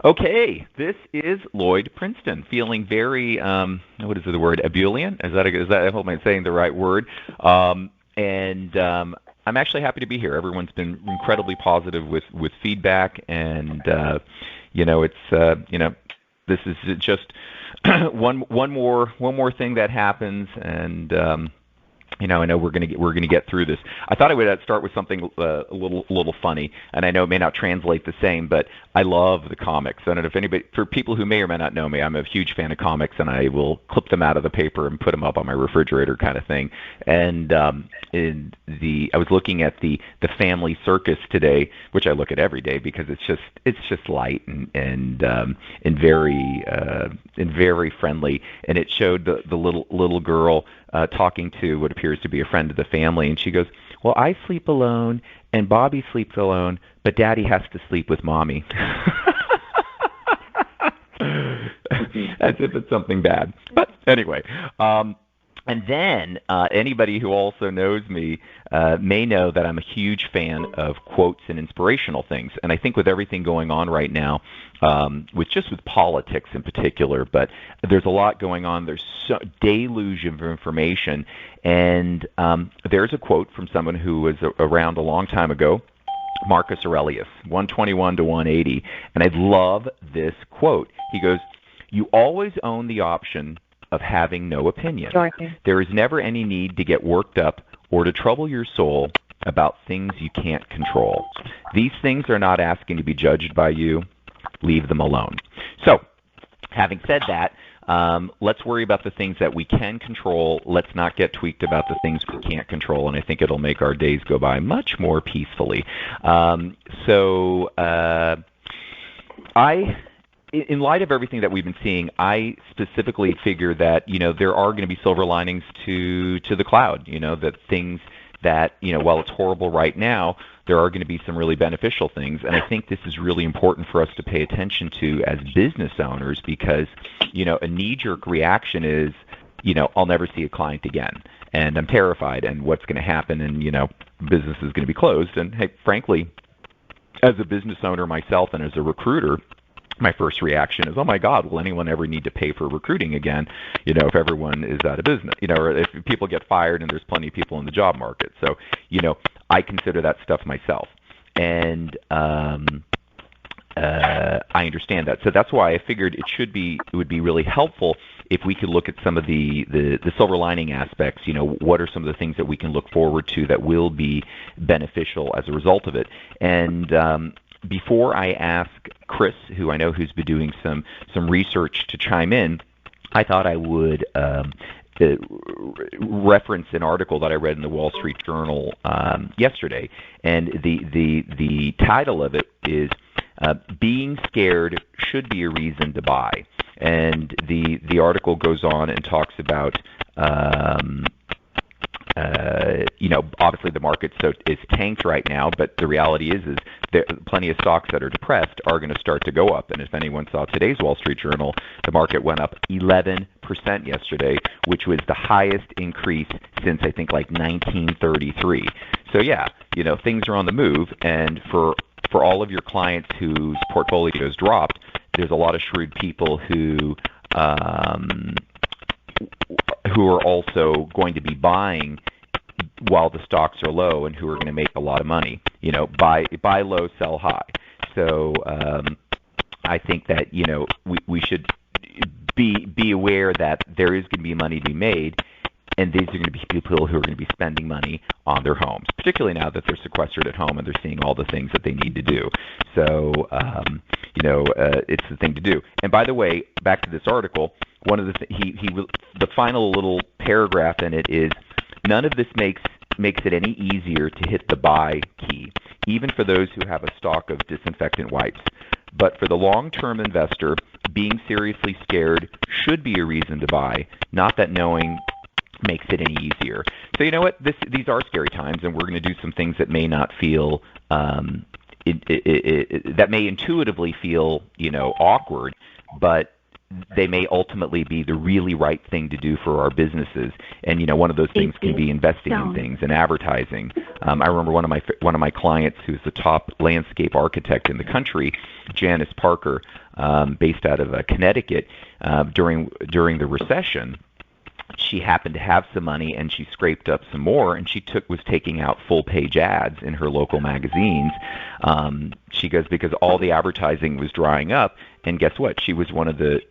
Okay, this is Lloyd Princeton, feeling very, what is the word, ebullient? I hope I'm saying the right word. And I'm actually happy to be here. Everyone's been incredibly positive with feedback, and this is just one more thing that happens, and I know we're gonna get through this. I thought I would start with something a little funny, and I know it may not translate the same, but I love the comics. I don't know if anybody, for people who may or may not know me, I'm a huge fan of comics, and I will clip them out of the paper and put them up on my refrigerator, kind of thing. And I was looking at the Family Circus today, which I look at every day because it's just light and very friendly, and it showed the little girl talking to what appears to be a friend of the family, and she goes, "Well, I sleep alone, and Bobby sleeps alone, but Daddy has to sleep with Mommy." As if it's something bad. But anyway, and then anybody who also knows me may know that I'm a huge fan of quotes and inspirational things. And I think with everything going on right now, with politics in particular, but there's a lot going on. There's so deluge of information. And there's a quote from someone who was around a long time ago, Marcus Aurelius, 121 to 180. And I love this quote. He goes, "You always own the option of having no opinion. There is never any need to get worked up or to trouble your soul about things you can't control. These things are not asking to be judged by you. Leave them alone." So, having said that, let's worry about the things that we can control. Let's not get tweaked about the things we can't control, and I think it'll make our days go by much more peacefully. In light of everything that we've been seeing, I specifically figure that, there are going to be silver linings to the cloud, that things that, while it's horrible right now, there are going to be some really beneficial things. And I think this is really important for us to pay attention to as business owners because, a knee-jerk reaction is, I'll never see a client again. And I'm terrified and what's going to happen and, business is going to be closed. And, hey, frankly, as a business owner myself and as a recruiter, my first reaction is, oh my God, will anyone ever need to pay for recruiting again, if everyone is out of business, or if people get fired and there's plenty of people in the job market. So, I consider that stuff myself. And I understand that. So that's why I figured it would be really helpful if we could look at some of the silver lining aspects, what are some of the things that we can look forward to that will be beneficial as a result of it. And before I ask Chris, who I know who's been doing some research, to chime in, I thought I would reference an article that I read in the Wall Street Journal yesterday, and the title of it is "Being Scared Should Be a Reason to Buy." And the article goes on and talks about obviously the market is tanked right now, but the reality is there plenty of stocks that are depressed are going to start to go up. And if anyone saw today's Wall Street Journal, the market went up 11% yesterday, which was the highest increase since I think like 1933. So yeah, things are on the move, and for all of your clients whose portfolios dropped, there's a lot of shrewd people who are also going to be buying while the stocks are low and who are going to make a lot of money. Buy low, sell high. So I think that we should be aware that there is going to be money to be made, and these are going to be people who are going to be spending money on their homes, particularly now that they're sequestered at home and they're seeing all the things that they need to do. So it's the thing to do. And by the way, back to this article, one of the final little paragraph in it is, none of this makes it any easier to hit the buy key, even for those who have a stock of disinfectant wipes. But for the long-term investor, being seriously scared should be a reason to buy, not that knowing makes it any easier. So you know what? These are scary times, and we're going to do some things that may not feel that may intuitively feel awkward, but they may ultimately be the really right thing to do for our businesses. And one of those things can be investing in things and advertising. I remember one of my clients, who's the top landscape architect in the country, Janice Parker, based out of Connecticut, during the recession. She happened to have some money, and she scraped up some more, and she was taking out full-page ads in her local magazines. She goes, because all the advertising was drying up, and guess what? She was one of the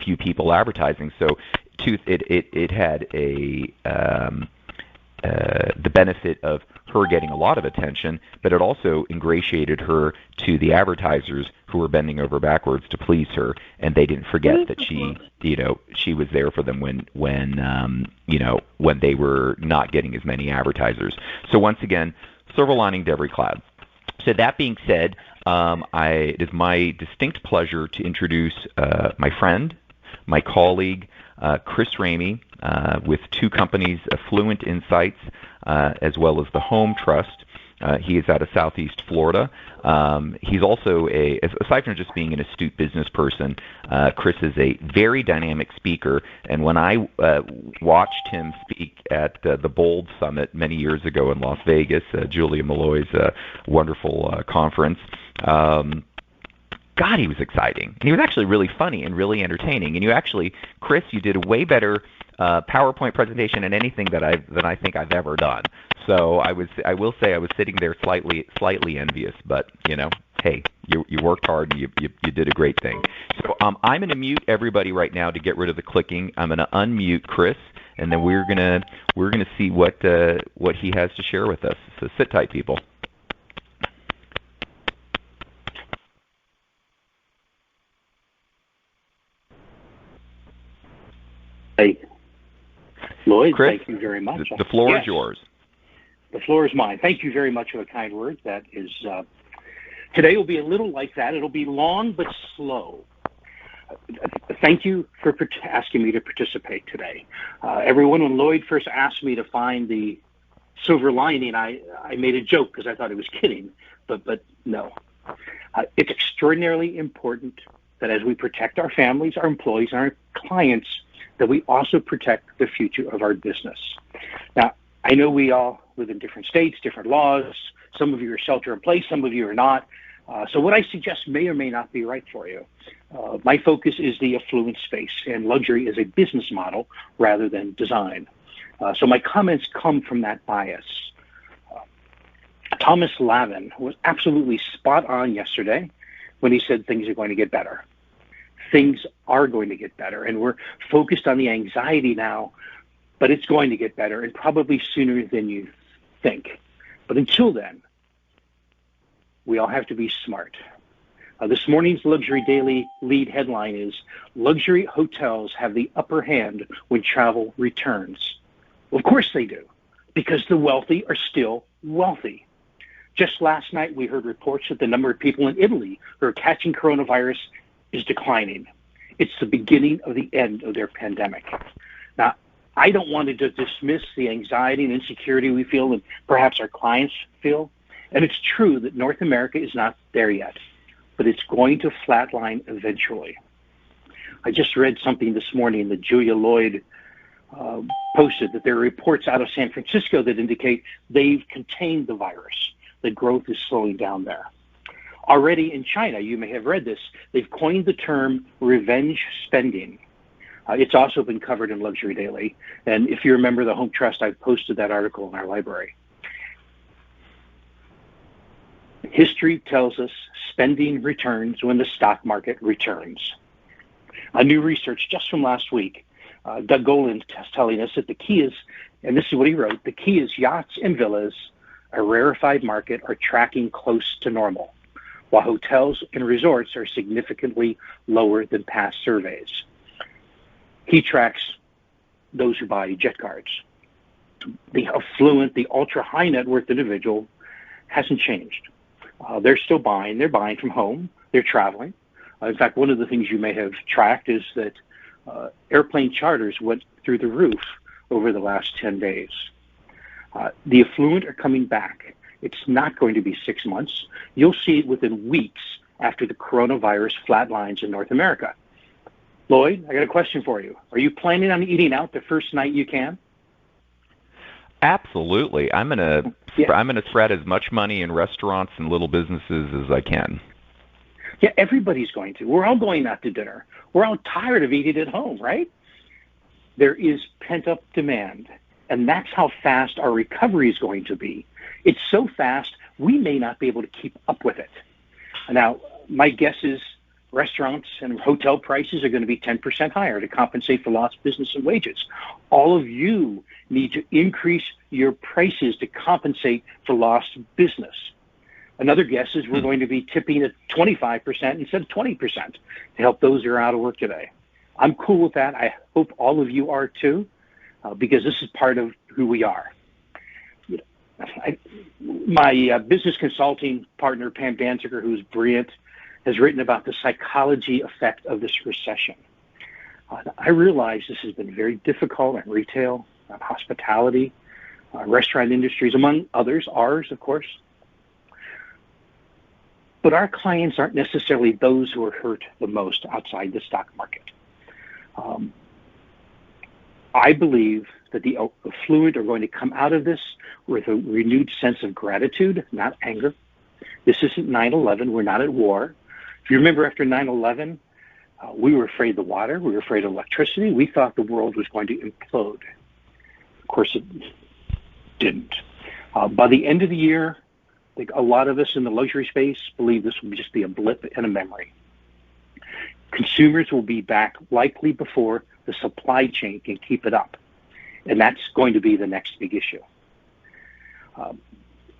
few people advertising. So it had the benefit of her getting a lot of attention, but it also ingratiated her to the advertisers who were bending over backwards to please her, and they didn't forget that she was there for them when they were not getting as many advertisers. So once again, silver lining to every cloud. So that being said, it is my distinct pleasure to introduce my friend, my colleague, Chris Ramey, with two companies, Affluent Insights, as well as the Home Trust. He is out of Southeast Florida. He's also aside from just being an astute business person, Chris is a very dynamic speaker. And when I watched him speak at the Bold Summit many years ago in Las Vegas, Julia Malloy's wonderful conference, God, he was exciting. And he was actually really funny and really entertaining. And Chris, you did a way better PowerPoint presentation than anything that I think I've ever done. So I will say I was sitting there slightly envious, but hey, you worked hard and you did a great thing. So I'm going to mute everybody right now to get rid of the clicking. I'm going to unmute Chris, and then we're gonna see what he has to share with us. So sit tight, people. Hey, Lloyd, Chris, thank you very much. The floor is yours. The floor is mine. Thank you very much for the kind words. That is, today will be a little like that. It'll be long but slow. Thank you for asking me to participate today. Everyone, when Lloyd first asked me to find the silver lining, I made a joke because I thought he was kidding, but no. It's extraordinarily important that as we protect our families, our employees, and our clients, that we also protect the future of our business. Now, I know we all live in different states, different laws. Some of you are shelter in place, some of you are not. So what I suggest may or may not be right for you. My focus is the affluent space, and luxury is a business model rather than design. So my comments come from that bias. Thomas Lavin was absolutely spot on yesterday when he said things are going to get better. Things are going to get better, and we're focused on the anxiety now, but it's going to get better, and probably sooner than you think. But until then, we all have to be smart. This morning's Luxury Daily lead headline is, luxury hotels have the upper hand when travel returns. Well, of course they do, because the wealthy are still wealthy. Just last night, we heard reports that the number of people in Italy who are catching coronavirus is declining. It's the beginning of the end of their pandemic. Now, I don't want to dismiss the anxiety and insecurity we feel and perhaps our clients feel. And it's true that North America is not there yet, but it's going to flatline eventually. I just read something this morning that Julia Lloyd posted, that there are reports out of San Francisco that indicate they've contained the virus, that growth is slowing down there. Already in China, you may have read this, they've coined the term revenge spending. It's also been covered in Luxury Daily. And if you remember the Home Trust, I've posted that article in our library. History tells us spending returns when the stock market returns. A new research just from last week, Doug Goland is telling us that the key is, and this is what he wrote, the key is yachts and villas, a rarefied market, are tracking close to normal, while hotels and resorts are significantly lower than past surveys. He tracks those who buy jet cards. The affluent, the ultra-high net worth individual hasn't changed. They're still buying. They're buying from home. They're traveling. In fact, one of the things you may have tracked is that airplane charters went through the roof over the last 10 days. The affluent are coming back. It's not going to be 6 months. You'll see it within weeks after the coronavirus flatlines in North America. Lloyd, I got a question for you. Are you planning on eating out the first night you can? Absolutely. I'm gonna spread as much money in restaurants and little businesses as I can. Yeah, everybody's going to. We're all going out to dinner. We're all tired of eating at home, right? There is pent-up demand, and that's how fast our recovery is going to be. It's so fast, we may not be able to keep up with it. Now, my guess is restaurants and hotel prices are going to be 10% higher to compensate for lost business and wages. All of you need to increase your prices to compensate for lost business. Another guess is we're going to be tipping at 25% instead of 20% to help those who are out of work today. I'm cool with that. I hope all of you are too, because this is part of who we are. My business consulting partner, Pam Danziger, who's brilliant, has written about the psychology effect of this recession. I realize this has been very difficult in retail, hospitality, restaurant industries, among others, ours, of course. But our clients aren't necessarily those who are hurt the most outside the stock market. I believe that the affluent are going to come out of this with a renewed sense of gratitude, not anger. This isn't 9/11. We're not at war. If you remember after 9/11, we were afraid of the water. We were afraid of electricity. We thought the world was going to implode. Of course, it didn't. By the end of the year, I think a lot of us in the luxury space believe this will just be a blip and a memory. Consumers will be back likely before the supply chain can keep it up. And that's going to be the next big issue.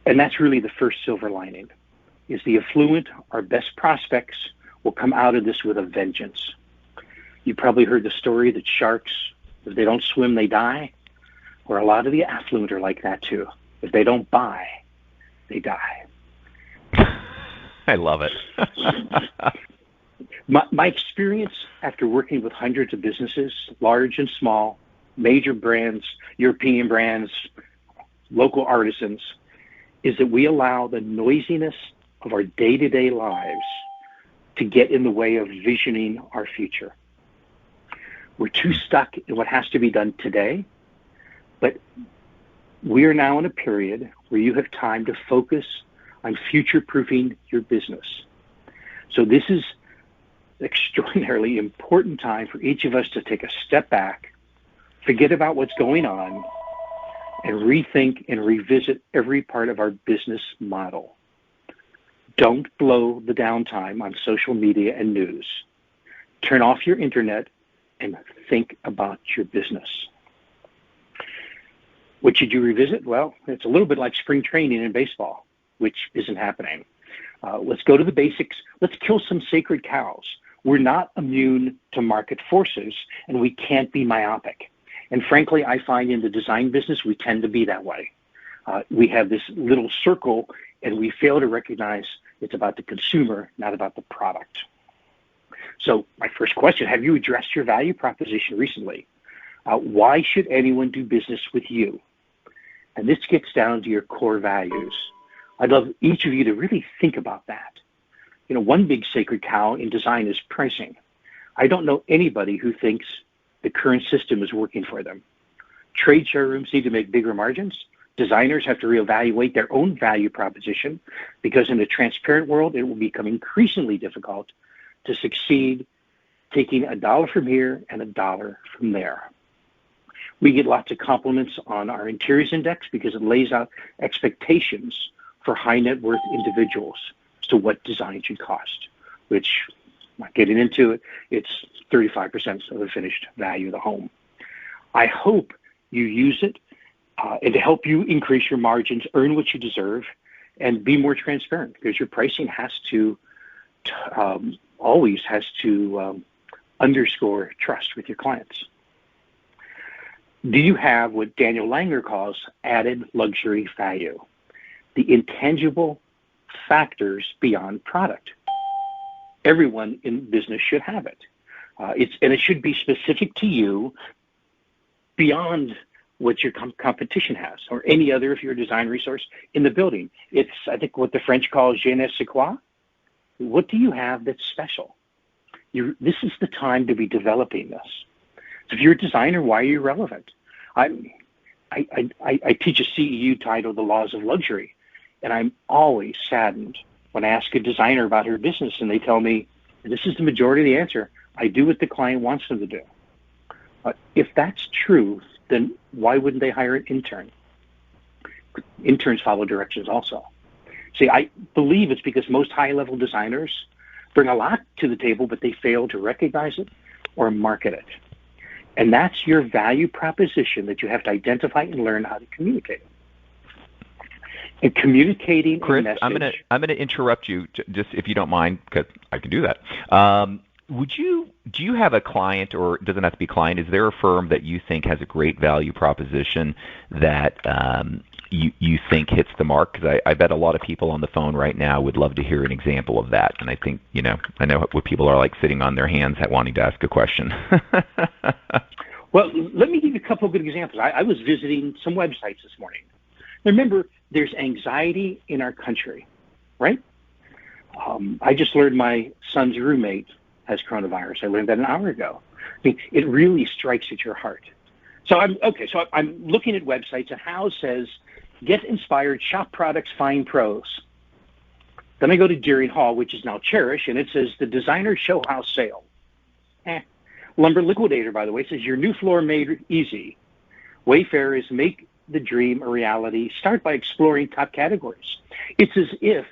And that's really the first silver lining, is the affluent, our best prospects, will come out of this with a vengeance. You probably heard the story that sharks, if they don't swim, they die. Or a lot of the affluent are like that too. If they don't buy, they die. I love it. My experience after working with hundreds of businesses, large and small, major brands, European brands, local artisans, is that we allow the noisiness of our day-to-day lives to get in the way of visioning our future. We're too stuck in what has to be done today, but we are now in a period where you have time to focus on future-proofing your business. So this is an extraordinarily important time for each of us to take a step back, forget about what's going on, and rethink and revisit every part of our business model. Don't blow the downtime on social media and news. Turn off your internet and think about your business. What should you revisit? Well, it's a little bit like spring training in baseball, which isn't happening. Let's go to the basics. Let's kill some sacred cows. We're not immune to market forces, and we can't be myopic. And frankly, I find in the design business, we tend to be that way. We have this little circle, and we fail to recognize it's about the consumer, not about the product. So my first question, have you addressed your value proposition recently? Why should anyone do business with you? And this gets down to your core values. I'd love each of you to really think about that. You know, one big sacred cow in design is pricing. I don't know anybody who thinks the current system is working for them. Trade showrooms need to make bigger margins. Designers have to reevaluate their own value proposition, because in a transparent world, it will become increasingly difficult to succeed taking a dollar from here and a dollar from there. We get lots of compliments on our interiors index because it lays out expectations for high net worth individuals as to what design should cost, which, not getting into it, it's 35% of the finished value of the home. I hope you use it and to help you increase your margins, earn what you deserve, and be more transparent, because your pricing has to always has to underscore trust with your clients. Do you have what Daniel Langer calls added luxury value? The intangible factors beyond product. Everyone in business should have it. And it should be specific to you, beyond what your competition has, or any other, if you're a design resource in the building. It's, I think, what the French call je ne sais quoi. What do you have that's special? This is the time to be developing this. So if you're a designer, why are you relevant? I teach a CEU titled The Laws of Luxury, and I'm always saddened when I ask a designer about her business and they tell me, and this is the majority of the answer, I do what the client wants them to do. If that's true, then why wouldn't they hire an intern? Interns follow directions also. See, I believe it's because most high-level designers bring a lot to the table, but they fail to recognize it or market it. And that's your value proposition that you have to identify and learn how to communicate. And communicating Chris, a message. I'm gonna interrupt you just if you don't mind, because I can do that. Do you have a client, or it doesn't have to be a client? Is there a firm that you think has a great value proposition that you think hits the mark? Because I bet a lot of people on the phone right now would love to hear an example of that. And I think, I know what people are like, sitting on their hands wanting to ask a question. Well, let me give you a couple of good examples. I was visiting some websites this morning. Remember, there's anxiety in our country, right? I just learned my son's roommate has coronavirus. I learned that an hour ago. I mean, it really strikes at your heart. So I'm looking at websites, and Howe says, get inspired, shop products, find pros. Then I go to Deering Hall, which is now Cherish, and it says the designer show house sale. Lumber Liquidator, by the way, says your new floor made easy. Wayfair is make the dream a reality. Start by exploring top categories. It's as if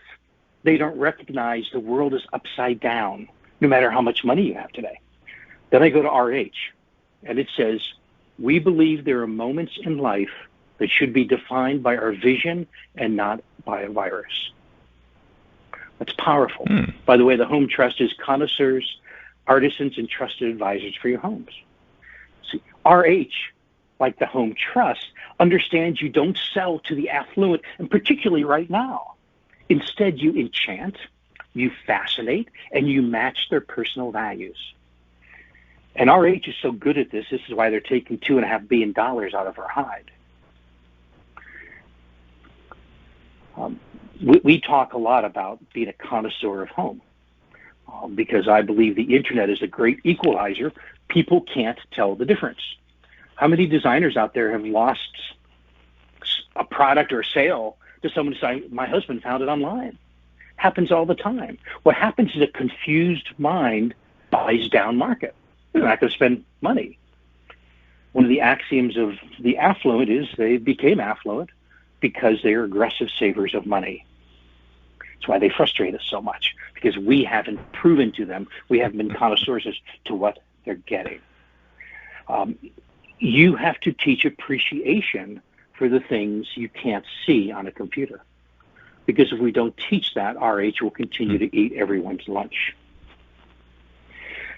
they don't recognize the world is upside down, no matter how much money you have today. Then I go to RH, and it says, we believe there are moments in life that should be defined by our vision and not by a virus. That's powerful. By the way, the Home Trust is connoisseurs, artisans, and trusted advisors for your homes. See, RH, like the Home Trust, understands you don't sell to the affluent, and particularly right now. Instead, you enchant, you fascinate, and you match their personal values. And RH is so good at this. This is why they're taking $2.5 billion out of our hide. We talk a lot about being a connoisseur of home because I believe the internet is a great equalizer. People can't tell the difference. How many designers out there have lost a product or a sale to someone saying, my husband found it online? Happens all the time. What happens is a confused mind buys down market. They're not going to spend money. One of the axioms of the affluent is they became affluent because they are aggressive savers of money. That's why they frustrate us so much, because we haven't proven to them, we haven't been connoisseurs as to what they're getting. You have to teach appreciation for the things you can't see on a computer. Because if we don't teach that, RH will continue to eat everyone's lunch.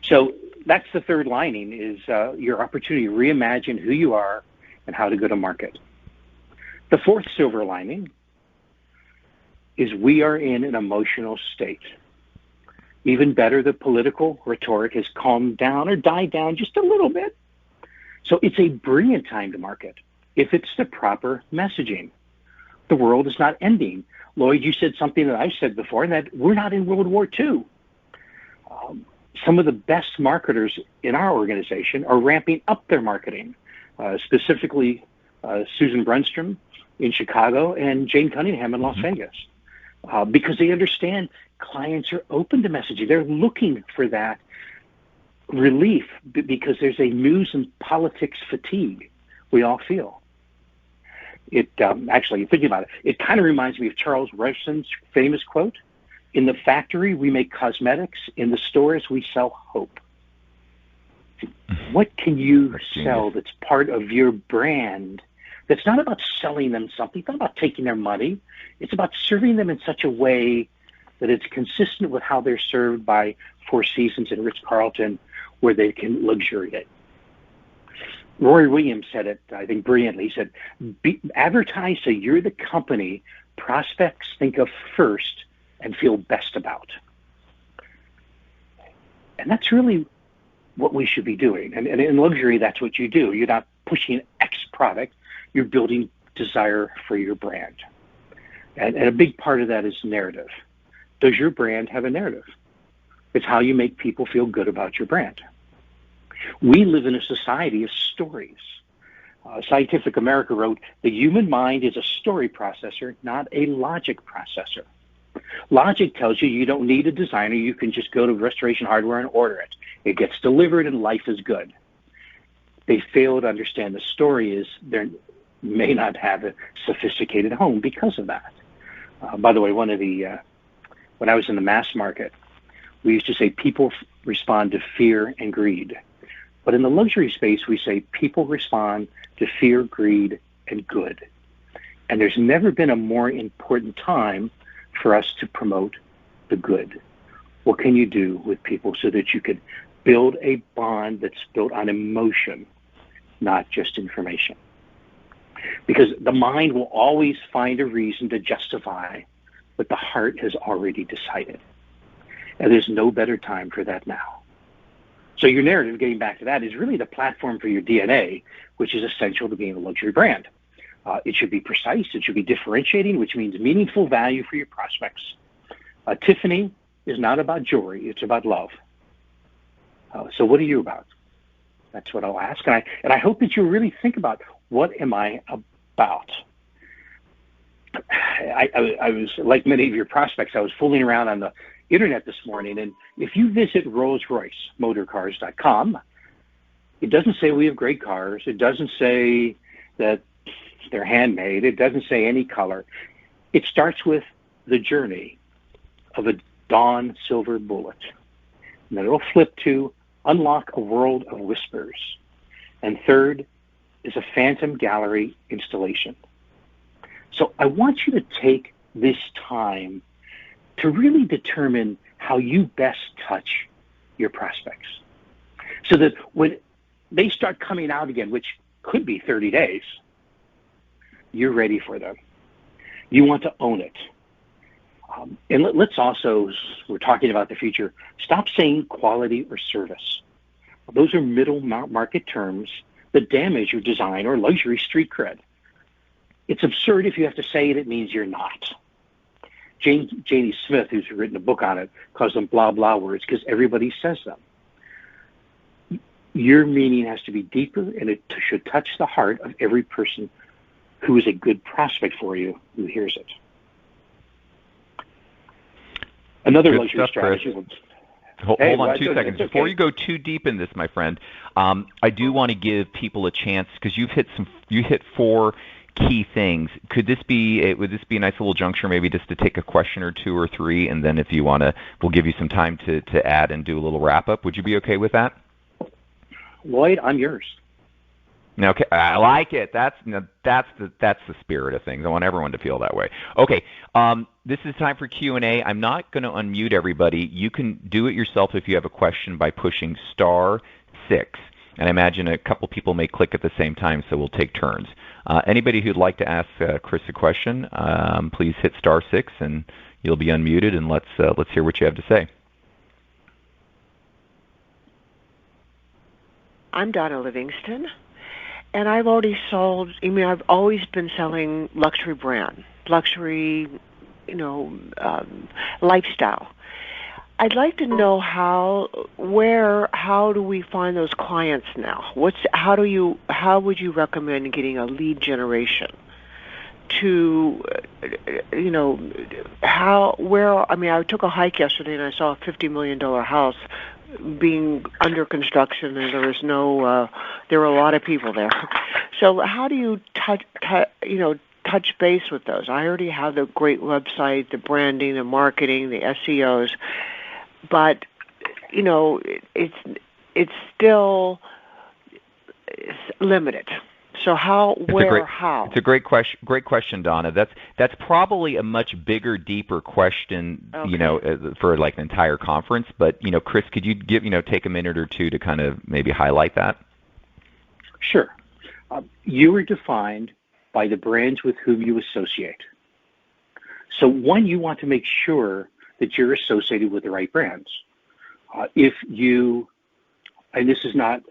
So that's the third lining, is your opportunity to reimagine who you are and how to go to market. The fourth silver lining is we are in an emotional state. Even better, the political rhetoric has calmed down or died down just a little bit. So it's a brilliant time to market if it's the proper messaging. The world is not ending. Lloyd, you said something that I've said before, and that we're not in World War II. Some of the best marketers in our organization are ramping up their marketing, specifically Susan Brunstrom in Chicago and Jane Cunningham in Las Vegas, because they understand clients are open to messaging. They're looking for that relief because there's a news and politics fatigue we all feel. It actually, thinking about it, it kind of reminds me of Charles Revson's famous quote, "In the factory, we make cosmetics. In the stores, we sell hope." What can you sell that's part of your brand that's not about selling them something, it's not about taking their money, it's about serving them in such a way that it's consistent with how they're served by Four Seasons and Ritz-Carlton, where they can luxuriate. Roy Williams said it, I think, brilliantly. He said, advertise so you're the company prospects think of first and feel best about. And that's really what we should be doing. And in luxury, that's what you do. You're not pushing X product. You're building desire for your brand. And a big part of that is narrative. Does your brand have a narrative? It's how you make people feel good about your brand. We live in a society of stories. Scientific America wrote, the human mind is a story processor, not a logic processor. Logic tells you you don't need a designer. You can just go to Restoration Hardware and order it. It gets delivered and life is good. They fail to understand the story is they may not have a sophisticated home because of that. By the way, when I was in the mass market, we used to say people respond to fear and greed. But in the luxury space, we say people respond to fear, greed, and good. And there's never been a more important time for us to promote the good. What can you do with people so that you could build a bond that's built on emotion, not just information? Because the mind will always find a reason to justify what the heart has already decided. And there's no better time for that now. So your narrative, getting back to that, is really the platform for your DNA, which is essential to being a luxury brand. It should be precise. It should be differentiating, which means meaningful value for your prospects. Tiffany is not about jewelry. It's about love. So what are you about? That's what I'll ask. And I hope that you really think about, what am I about? I was, like many of your prospects, I was fooling around on the internet this morning. And if you visit Rolls-Royce-Motorcars.com, it doesn't say we have great cars. It doesn't say that they're handmade. It doesn't say any color. It starts with the journey of a dawn silver bullet. And then it'll flip to unlock a world of whispers. And third is a phantom gallery installation. So I want you to take this time to really determine how you best touch your prospects. So that when they start coming out again, which could be 30 days, you're ready for them. You want to own it. And let's also, we're talking about the future, stop saying quality or service. Those are middle market terms that damage your design or luxury street cred. It's absurd if you have to say it means you're not. Janie Smith, who's written a book on it, calls them blah, blah words because everybody says them. Your meaning has to be deeper, and it should touch the heart of every person who is a good prospect for you who hears it. Another good luxury stuff, strategy. Hold on 2 seconds. Okay. Before you go too deep in this, my friend, I do want to give people a chance, because you hit 4 key things. Would this be a nice little juncture, maybe just to take a question or 2 or 3, and then if you want to, we'll give you some time to add and do a little wrap up. Would you be okay with that? Lloyd, I'm yours. Okay, I like it. That's the spirit of things. I want everyone to feel that way. Okay, this is time for Q&A. I'm not going to unmute everybody. You can do it yourself if you have a question by pushing *6. And I imagine a couple people may click at the same time, so we'll take turns. Anybody who'd like to ask Chris a question, please hit *6, and you'll be unmuted. And let's hear what you have to say. I'm Donna Livingston, and I've already sold. I've always been selling luxury brand, luxury, lifestyle. I'd like to know how do we find those clients now? How would you recommend getting a lead generation to, I took a hike yesterday and I saw a $50 million house being under construction, and there were a lot of people there. So how do you touch base with those? I already have the great website, the branding, the marketing, the SEOs. But it's still limited. So how? It's a great question, Donna. That's probably a much bigger, deeper question, okay, for like an entire conference. But Chris, could you take a minute or 2 to kind of maybe highlight that? Sure. You are defined by the brands with whom you associate. So one, you want to make sure that you're associated with the right brands. If you, and this is not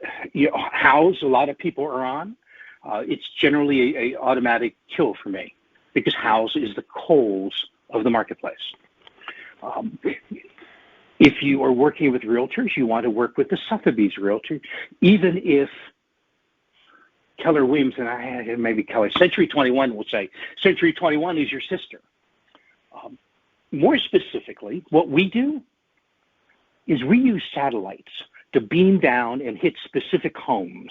house a lot of people are on, it's generally a automatic kill for me, because house is the Kohl's of the marketplace. If you are working with realtors, you want to work with the Sotheby's realtor, even if Keller Williams and maybe Keller Century 21 will say Century 21 is your sister. More specifically, what we do is we use satellites to beam down and hit specific homes.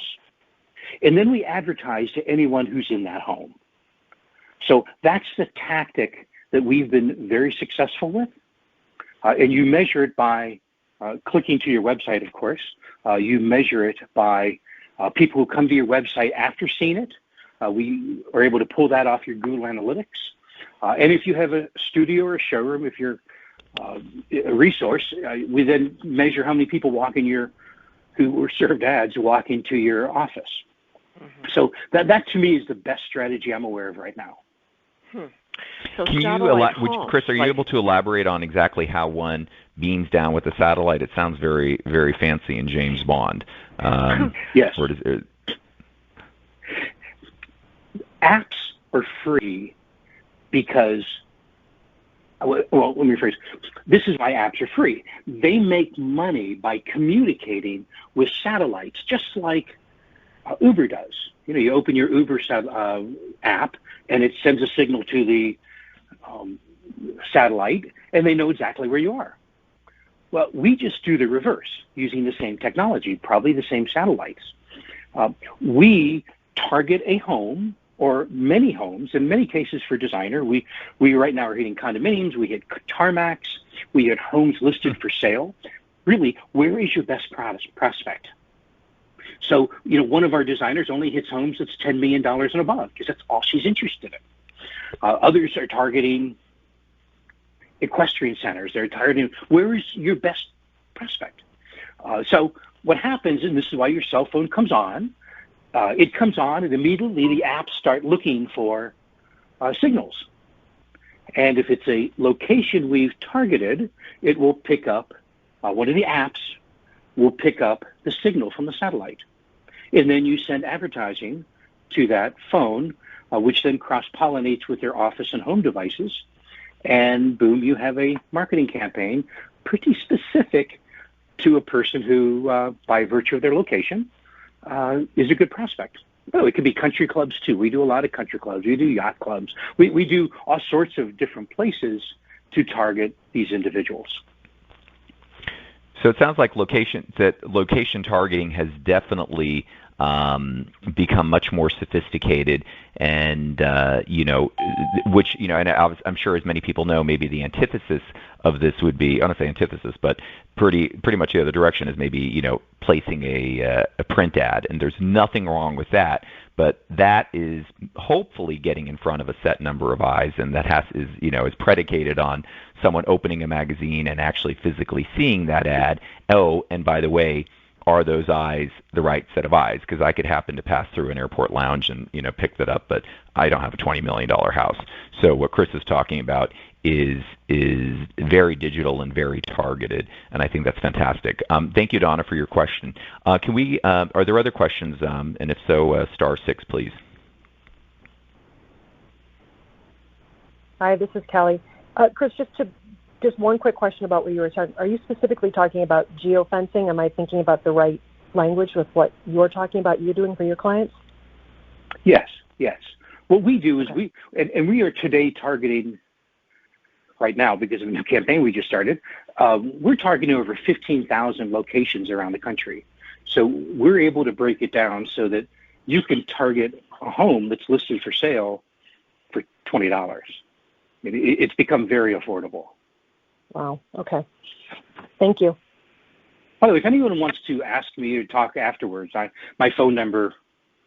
And then we advertise to anyone who's in that home. So that's the tactic that we've been very successful with. And you measure it by clicking to your website, of course. You measure it by people who come to your website after seeing it. We are able to pull that off your Google Analytics. And if you have a studio or a showroom, if you're a resource, we then measure how many people who were served ads walk into your office. Mm-hmm. So that to me is the best strategy I'm aware of right now. So Can you, Chris, are you able to elaborate on exactly how one beams down with a satellite? It sounds very, very fancy in James Bond. Yes. Apps are free because, well, let me rephrase. This is why apps are free. They make money by communicating with satellites, just like Uber does. You open your Uber app, and it sends a signal to the satellite, and they know exactly where you are. Well, we just do the reverse using the same technology, probably the same satellites. We target a home or many homes, in many cases for designer. We right now are hitting condominiums, we hit tarmacs, we hit homes listed for sale. Really, where is your best prospect? So, one of our designers only hits homes that's $10 million and above because that's all she's interested in. Others are targeting equestrian centers. They're targeting, where is your best prospect? So what happens, and this is why your cell phone comes on, it comes on and immediately the apps start looking for signals. And if it's a location we've targeted, it will pick up, one of the apps will pick up the signal from the satellite. And then you send advertising to that phone, which then cross-pollinates with their office and home devices. And boom, you have a marketing campaign pretty specific to a person who, by virtue of their location, is a good prospect. Oh, it could be country clubs too. We do a lot of country clubs. We do yacht clubs. We do all sorts of different places to target these individuals. So it sounds like location targeting has definitely become much more sophisticated, and which and I'm sure as many people know, maybe the antithesis of this would be, I don't say antithesis, but pretty much the other direction is maybe placing a print ad, and there's nothing wrong with that. But that is hopefully getting in front of a set number of eyes, and that is predicated on someone opening a magazine and actually physically seeing that ad. Oh, and by the way, are those eyes the right set of eyes? Because I could happen to pass through an airport lounge and pick that up, but I don't have a $20 million house. So what Chris is talking about is very digital and very targeted, and I think that's fantastic. Thank you, Donna, for your question. Are there other questions? And if so, *6, please. Hi, this is Kelly. Chris, just one quick question about what you were talking. Are you specifically talking about geofencing? Am I thinking about the right language with what you're talking about you're doing for your clients? Yes. What we do is we are today targeting, right now because of a new campaign we just started, we're targeting over 15,000 locations around the country. So we're able to break it down so that you can target a home that's listed for sale for $20. It's become very affordable. Wow. Okay. Thank you. By the way, if anyone wants to ask me or talk afterwards, my phone number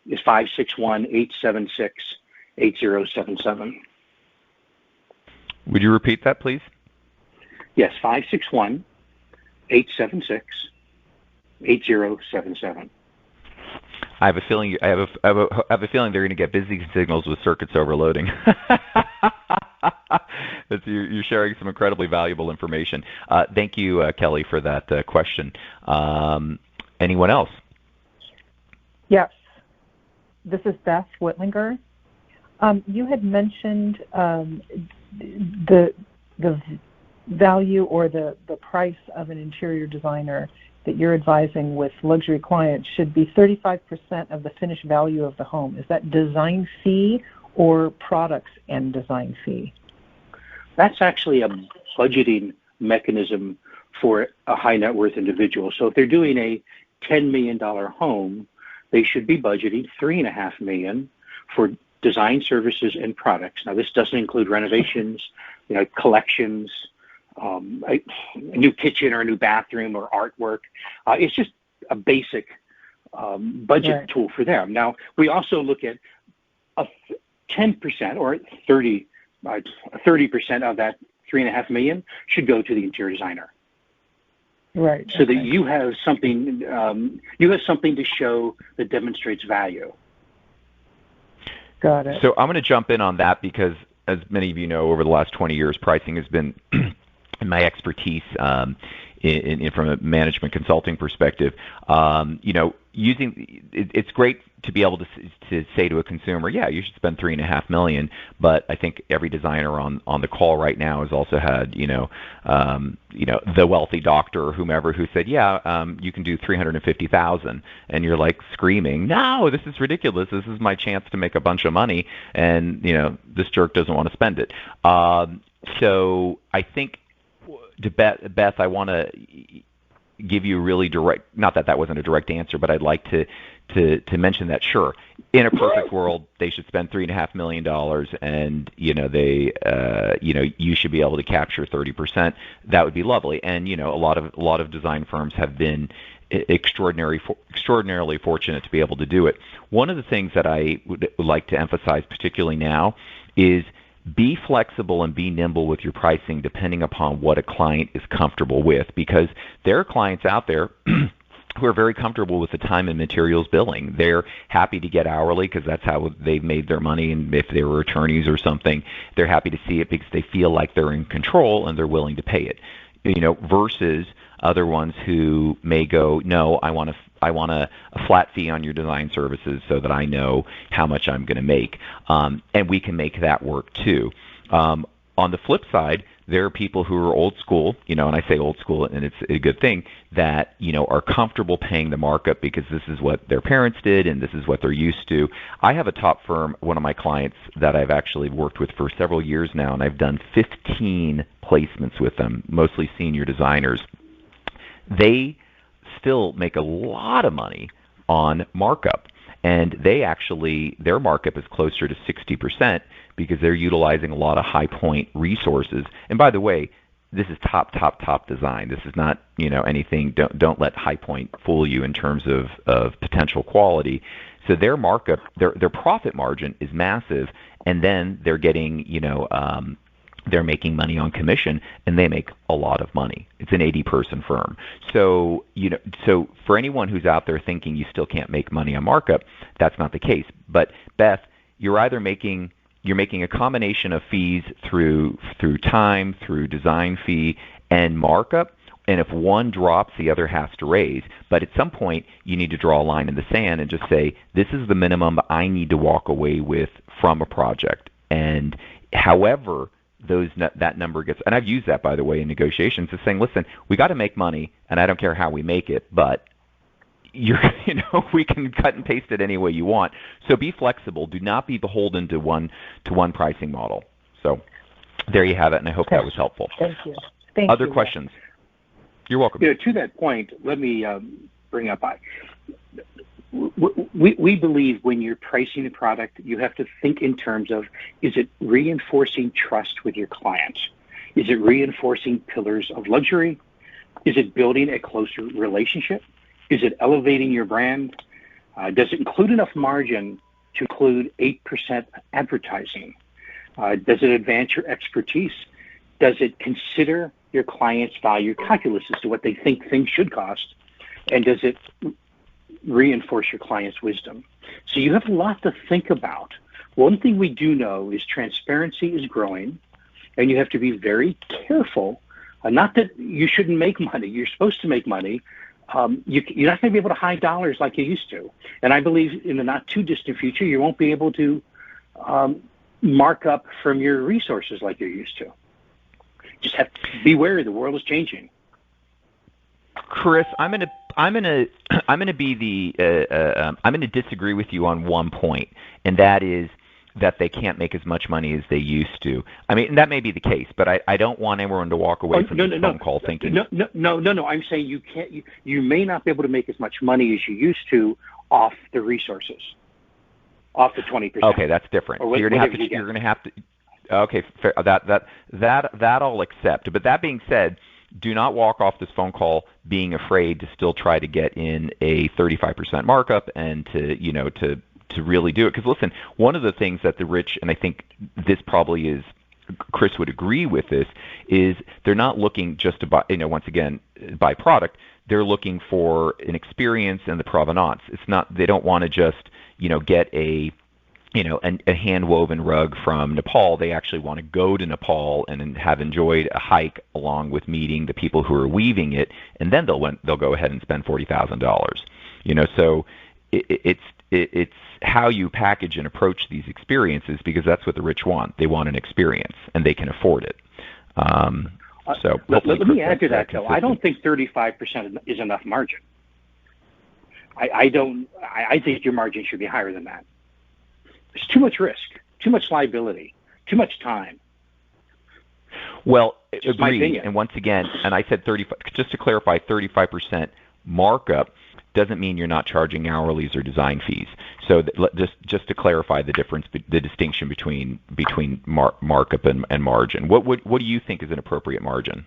is 561-876-8077. Would you repeat that, please? Yes, 561-876-8077. I have a feeling. I have a feeling they're going to get busy signals with circuits overloading. You're sharing some incredibly valuable information. Thank you, Kelly, for that question. Anyone else? Yes. This is Beth Whitlinger. You had mentioned the value or the price of an interior designer that you're advising with luxury clients should be 35% of the finished value of the home. Is that design fee or products and design fee? That's actually a budgeting mechanism for a high net worth individual. So if they're doing a $10 million home, they should be budgeting $3.5 million for design services and products. Now, this doesn't include renovations, collections, a new kitchen or a new bathroom or artwork. It's just a basic budget tool for them. Now, we also look at a 10% or 30% of that $3.5 million should go to the interior designer. Right. So that you have something to show that demonstrates value. Got it. So I'm going to jump in on that because, as many of you know, over the last 20 years, pricing has been my expertise from a management consulting perspective. It's great to be able to say to a consumer, yeah, you should spend $3.5 million. But I think every designer on the call right now has also had the wealthy doctor or whomever who said, yeah, you can do $350,000, and you're like screaming, no, this is ridiculous. This is my chance to make a bunch of money, and this jerk doesn't want to spend it. So I think, to Beth, I want to give you a really direct, not that wasn't a direct answer, but I'd like to mention that, sure, in a perfect world, they should spend $3.5 million, and you should be able to capture 30%. That would be lovely. And a lot of design firms have been extraordinarily fortunate to be able to do it. One of the things that I would like to emphasize, particularly now, is be flexible and be nimble with your pricing depending upon what a client is comfortable with, because there are clients out there who are very comfortable with the time and materials billing. They're happy to get hourly because that's how they've made their money, and if they were attorneys or something, they're happy to see it because they feel like they're in control and they're willing to pay it. Versus other ones who may go, no, I want a flat fee on your design services so that I know how much I'm going to make. And we can make that work too. On the flip side, there are people who are old school, and I say old school, and it's a good thing, that, are comfortable paying the markup because this is what their parents did and this is what they're used to. I have a top firm, one of my clients that I've actually worked with for several years now, and I've done 15 placements with them, mostly senior designers. They still make a lot of money on markup, and their markup is closer to 60% because they're utilizing a lot of high point resources. And by the way, this is top design. This is not, anything. Don't let high point fool you in terms of potential quality. So their markup, their profit margin is massive, and then they're getting, they're making money on commission, and they make a lot of money. It's an 80-person firm. So, so for anyone who's out there thinking you still can't make money on markup, that's not the case. But Beth, you're making a combination of fees through time, through design fee, and markup. And if one drops, the other has to raise. But at some point, you need to draw a line in the sand and just say, this is the minimum I need to walk away with from a project. And however that number gets, and I've used that, by the way, in negotiations, is saying, listen, we got to make money, and I don't care how we make it, but we can cut and paste it any way you want. So be flexible. Do not be beholden to one pricing model. So there you have it, and I hope that was helpful. Thank you. Other questions? You're welcome. To that point, let me bring up. We believe when you're pricing a product, you have to think in terms of, is it reinforcing trust with your client? Is it reinforcing pillars of luxury? Is it building a closer relationship? Is it elevating your brand? Does it include enough margin to include 8% advertising? Does it advance your expertise? Does it consider your client's value calculus as to what they think things should cost? And does it reinforce your client's wisdom? So you have a lot to think about. One thing we do know is transparency is growing, and you have to be very careful. Not that you shouldn't make money. You're supposed to make money. You're not going to be able to hide dollars like you used to. And I believe in the not too distant future, you won't be able to mark up from your resources like you used to. just have to beware. The world is changing. Chris, I'm gonna disagree with you on one point, and that is that they can't make as much money as they used to. I mean, that may be the case, but I don't want everyone to walk away from this phone call thinking. No. I'm saying you can't. You may not be able to make as much money as you used to off the resources, off the 20%. Okay, that's different. So you're gonna have to. Okay, fair, that I'll accept. But that being said, do not walk off this phone call being afraid to still try to get in a 35% markup and to really do it. Because listen, one of the things that the rich, and I think this probably is, Chris would agree with this, is they're not looking just to buy, once again, buy product. They're looking for an experience and the provenance. It's not, they don't want to just, get a hand-woven rug from Nepal. They actually want to go to Nepal and have enjoyed a hike along with meeting the people who are weaving it, and then they'll go ahead and spend $40,000. So it's how you package and approach these experiences, because that's what the rich want. They want an experience, and they can afford it. So let me add to that, though. I don't think 35% is enough margin. I think your margin should be higher than that. There's too much risk, too much liability, too much time. Well, agreed. And once again, and I said 35. Just to clarify, 35% markup doesn't mean you're not charging hourlies or design fees. So just to clarify the difference, the distinction between markup and margin. What do you think is an appropriate margin?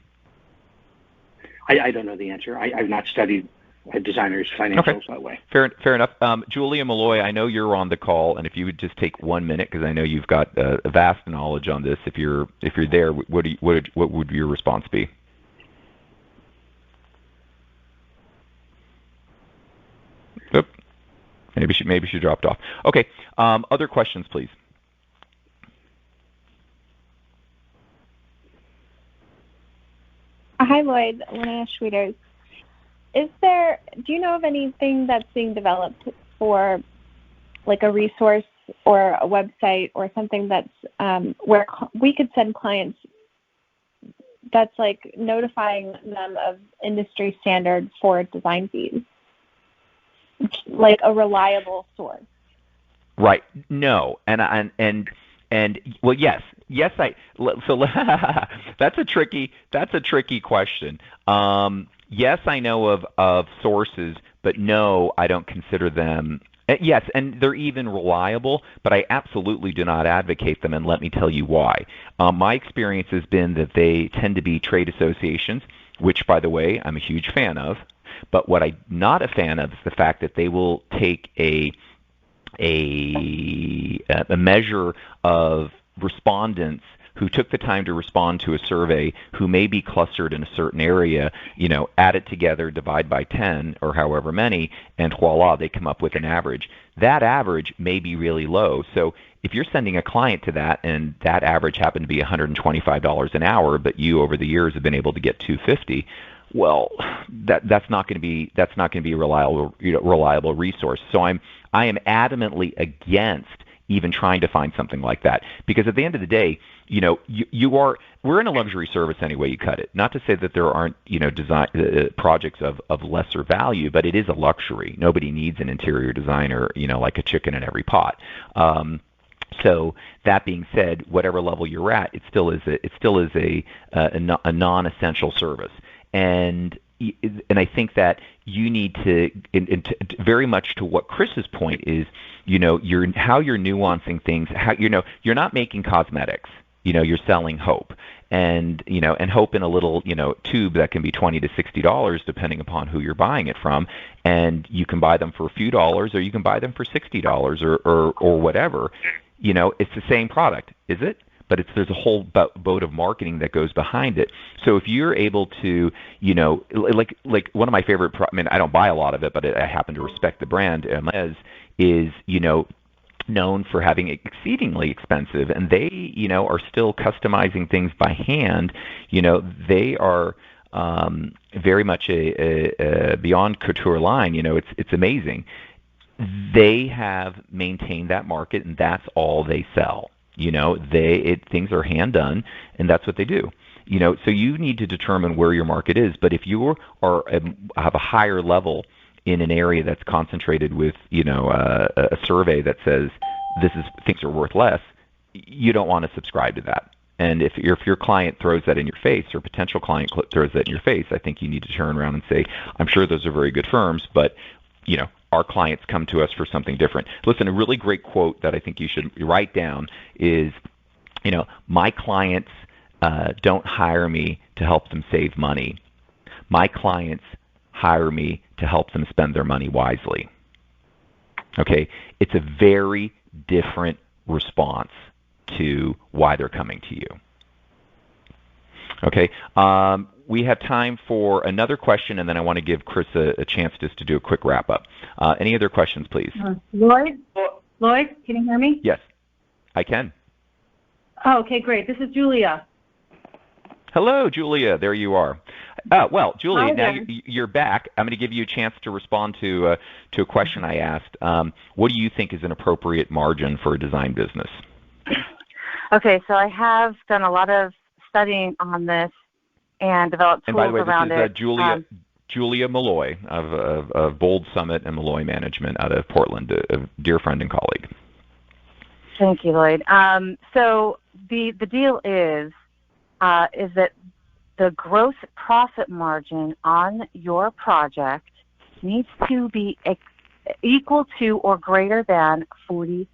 I don't know the answer. I've not studied designers' financials that way. Fair enough. Julia Malloy, I know you're on the call, and if you would just take 1 minute, because I know you've got a vast knowledge on this. If you're there, what would your response be? Oop. Maybe she dropped off. Okay. Other questions, please. Hi, Lloyd. Lena Schweeters. Do you know of anything that's being developed for like a resource or a website or something that's where we could send clients that's like notifying them of industry standards for design fees, like a reliable source? Right. No. And well, yes. So that's a tricky question. Yes, I know of sources, but no, I don't consider them. Yes, and they're even reliable, but I absolutely do not advocate them, and let me tell you why. My experience has been that they tend to be trade associations, which, by the way, I'm a huge fan of. But what I'm not a fan of is the fact that they will take a measure of respondents who took the time to respond to a survey, who may be clustered in a certain area, add it together, divide by 10 or however many, and voila, they come up with an average. That average may be really low. So if you're sending a client to that and that average happened to be $125 an hour, but you over the years have been able to get $250, well, that's not going to be a reliable resource. So I am adamantly against even trying to find something like that, because at the end of the day, we're in a luxury service any way you cut it. Not to say that there aren't design projects of lesser value, but it is a luxury. Nobody needs an interior designer like a chicken in every pot. So that being said, whatever level you're at, it still is a non-essential service. And I think that you need to, very much to what Chris's point is, how you're nuancing things. How you're not making cosmetics. You're selling hope, and hope in a little tube that can be $20 to $60 depending upon who you're buying it from, and you can buy them for a few dollars, or you can buy them for $60 or whatever. It's the same product, is it? But there's a whole boat of marketing that goes behind it. So if you're able to, like one of my favorite, I don't buy a lot of it, but I happen to respect the brand, is known for having exceedingly expensive, and they, are still customizing things by hand. They are very much a beyond couture line. It's amazing. They have maintained that market, and that's all they sell. Things are hand done, and that's what they do. So you need to determine where your market is. But if you have a higher level in an area that's concentrated with, a survey that says things are worth less, you don't want to subscribe to that. And if your client throws that in your face, or potential client throws that in your face, I think you need to turn around and say, I'm sure those are very good firms, but our clients come to us for something different. Listen, a really great quote that I think you should write down is, my clients don't hire me to help them save money. My clients hire me to help them spend their money wisely. Okay? It's a very different response to why they're coming to you. Okay? We have time for another question, and then I want to give Chris a chance just to do a quick wrap-up. Any other questions, please? Lloyd, can you hear me? Yes, I can. Oh, okay, great. This is Julia. Hello, Julia. There you are. Well, Julia, now you're back. I'm going to give you a chance to respond to a question I asked. What do you think is an appropriate margin for a design business? Okay, so I have done a lot of studying on this and developed tools around it. And by the way, this is Julia Malloy of Bold Summit and Malloy Management out of Portland, a dear friend and colleague. Thank you, Lloyd. So the deal is that the gross profit margin on your project needs to be equal to or greater than 40%.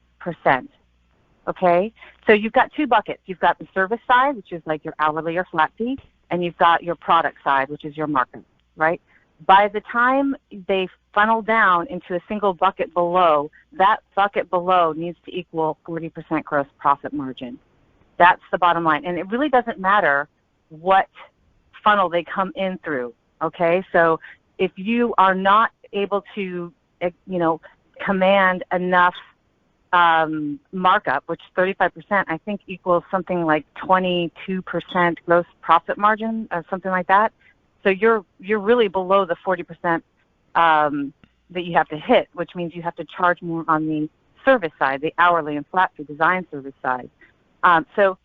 Okay? So you've got two buckets. You've got the service side, which is like your hourly or flat fee, and you've got your product side, which is your markup, right? By the time they funnel down into a single bucket below, that bucket below needs to equal 40% gross profit margin. That's the bottom line. And it really doesn't matter what funnel they come in through, okay? So if you are not able to, command enough markup, which 35% I think equals something like 22% gross profit margin, or something like that. So you're really below the 40% that you have to hit, which means you have to charge more on the service side, the hourly and flat fee design service side. So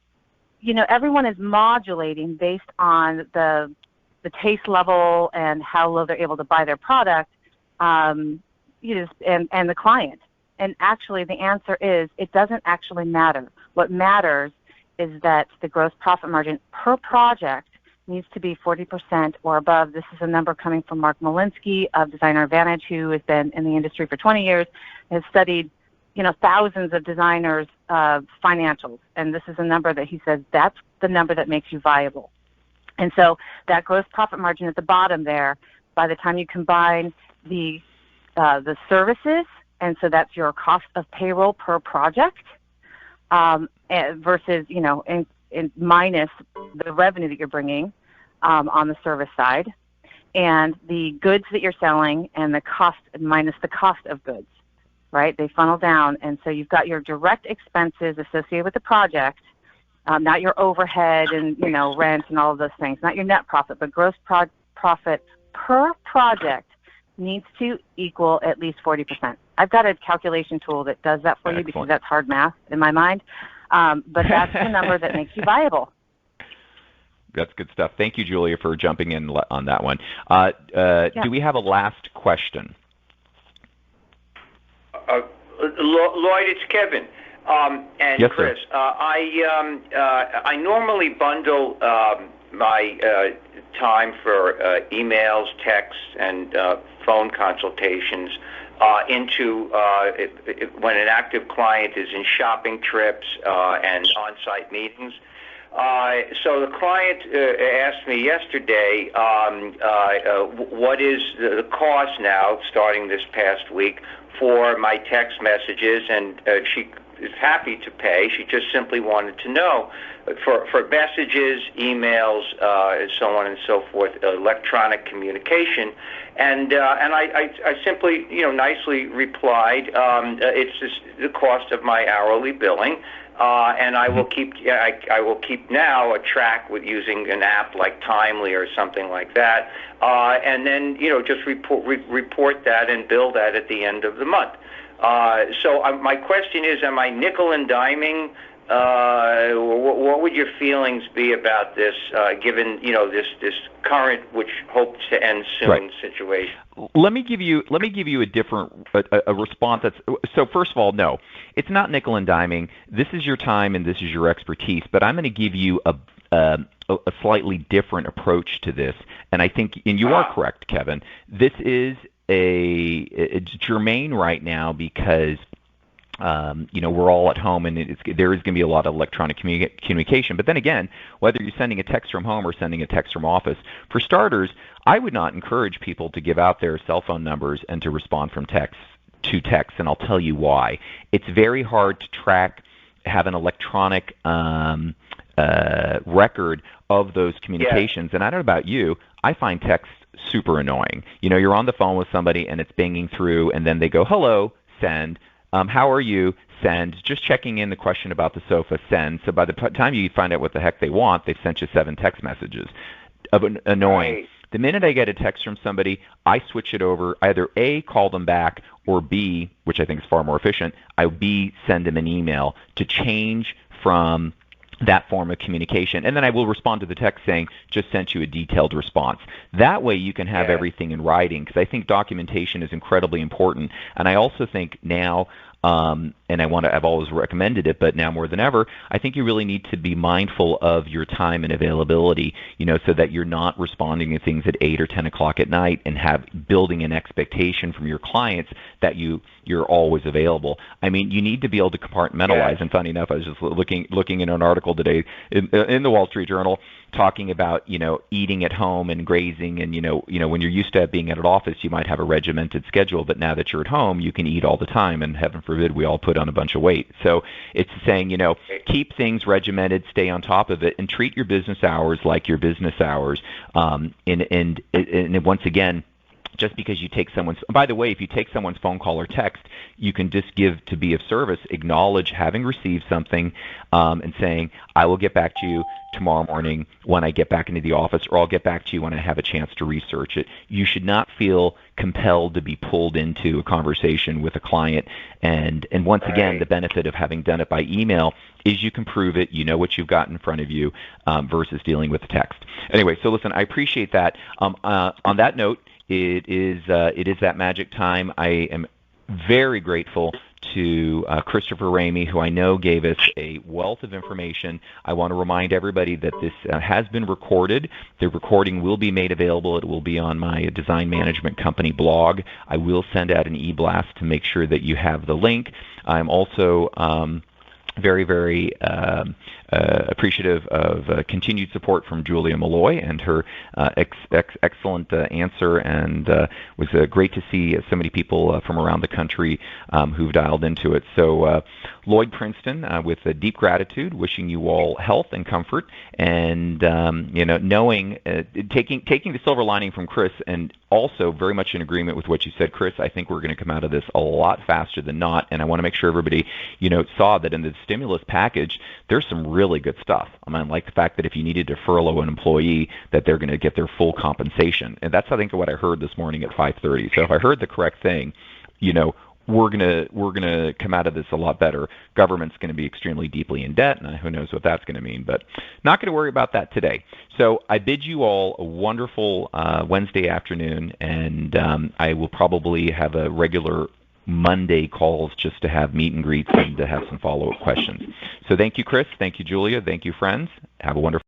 everyone is modulating based on the taste level and how low they're able to buy their product, and the client. And actually, the answer is it doesn't actually matter. What matters is that the gross profit margin per project needs to be 40% or above. This is a number coming from Mark Malinsky of Designer Advantage, who has been in the industry for 20 years, has studied thousands of designers' financials. And this is a number that he says that's the number that makes you viable. And so that gross profit margin at the bottom there, by the time you combine the services, and so that's your cost of payroll per project, versus, in minus the revenue that you're bringing on the service side, and the goods that you're selling, and the cost minus the cost of goods, right? They funnel down, and so you've got your direct expenses associated with the project, not your overhead and, rent and all of those things, not your net profit, but gross profit per project needs to equal at least 40%. I've got a calculation tool that does that for you because that's hard math in my mind. But that's the number that makes you viable. That's good stuff. Thank you, Julia, for jumping in on that one. Do we have a last question? Lloyd, it's Kevin. And yes, Chris, I normally bundle my time for emails, texts, and phone consultations into when an active client is in shopping trips and on-site meetings. So the client asked me yesterday, what is the cost now, starting this past week, for my text messages, and she is happy to pay. She just simply wanted to know for messages, emails, so on and so forth, electronic communication, and I simply nicely replied, it's just the cost of my hourly billing. And I will keep now a track with using an app like Timely or something like that, and then just report that and bill that at the end of the month. So my question is, am I nickel and diming what would your feelings be about this, given this current, which hopes to end soon, situation? Let me give you a different a response. So first of all, no, it's not nickel and diming. This is your time and this is your expertise. But I'm going to give you a slightly different approach to this. And I think, and you are correct, Kevin. This is it's germane right now because we're all at home, and there is going to be a lot of electronic communication. But then again, whether you're sending a text from home or sending a text from office, for starters, I would not encourage people to give out their cell phone numbers and to respond from text to text, and I'll tell you why. It's very hard to have an electronic record of those communications. And I don't know about you, I find text super annoying. You're on the phone with somebody, and it's banging through, and then they go, hello, send. How are you? Send. Just checking in the question about the sofa, send. So by the time you find out what the heck they want, they've sent you 7 text messages. Annoying. Right. The minute I get a text from somebody, I switch it over, either A, call them back, or B, which I think is far more efficient, send them an email to change from that form of communication. And then I will respond to the text saying, just sent you a detailed response. That way you can have everything in writing, because I think documentation is incredibly important. And I also think now, and I've always recommended it, but now more than ever, I think you really need to be mindful of your time and availability, so that you're not responding to things at 8 or 10 o'clock at night and building an expectation from your clients that you're always available. I mean, you need to be able to compartmentalize. Yes. And funny enough, I was just looking in an article today in the Wall Street Journal talking about, eating at home and grazing, and, when you're used to being at an office, you might have a regimented schedule, but now that you're at home, you can eat all the time, and heaven forbid we all put on a bunch of weight. So it's saying, keep things regimented, stay on top of it, and treat your business hours like your business hours. And once again, just because you take by the way, if you take someone's phone call or text, you can just give to be of service, acknowledge having received something, and saying, I will get back to you tomorrow morning when I get back into the office, or I'll get back to you when I have a chance to research it. You should not feel compelled to be pulled into a conversation with a client. And once again, the benefit of having done it by email is you can prove it, you know what you've got in front of you, versus dealing with the text. Anyway, so listen, I appreciate that. On that note, it is that magic time. I am very grateful to Christopher Ramey, who I know gave us a wealth of information. I want to remind everybody that this has been recorded. The recording will be made available. It will be on my design management company blog. I will send out an e-blast to make sure that you have the link. I'm also very, very appreciative of continued support from Julia Malloy and her excellent answer, and was great to see so many people from around the country who've dialed into it. So Lloyd Princeton, with deep gratitude, wishing you all health and comfort, and knowing, taking the silver lining from Chris, and also very much in agreement with what you said, Chris. I think we're going to come out of this a lot faster than not, and I want to make sure everybody saw that in the stimulus package there's some really good stuff. I mean, like the fact that if you needed to furlough an employee, that they're going to get their full compensation, and that's, I think, what I heard this morning at 5:30. So if I heard the correct thing, we're gonna come out of this a lot better. Government's going to be extremely deeply in debt, and who knows what that's going to mean, but not going to worry about that today. So I bid you all a wonderful Wednesday afternoon, and I will probably have a regular Monday calls just to have meet and greets and to have some follow-up questions. So thank you, Chris. Thank you, Julia. Thank you, friends. Have a wonderful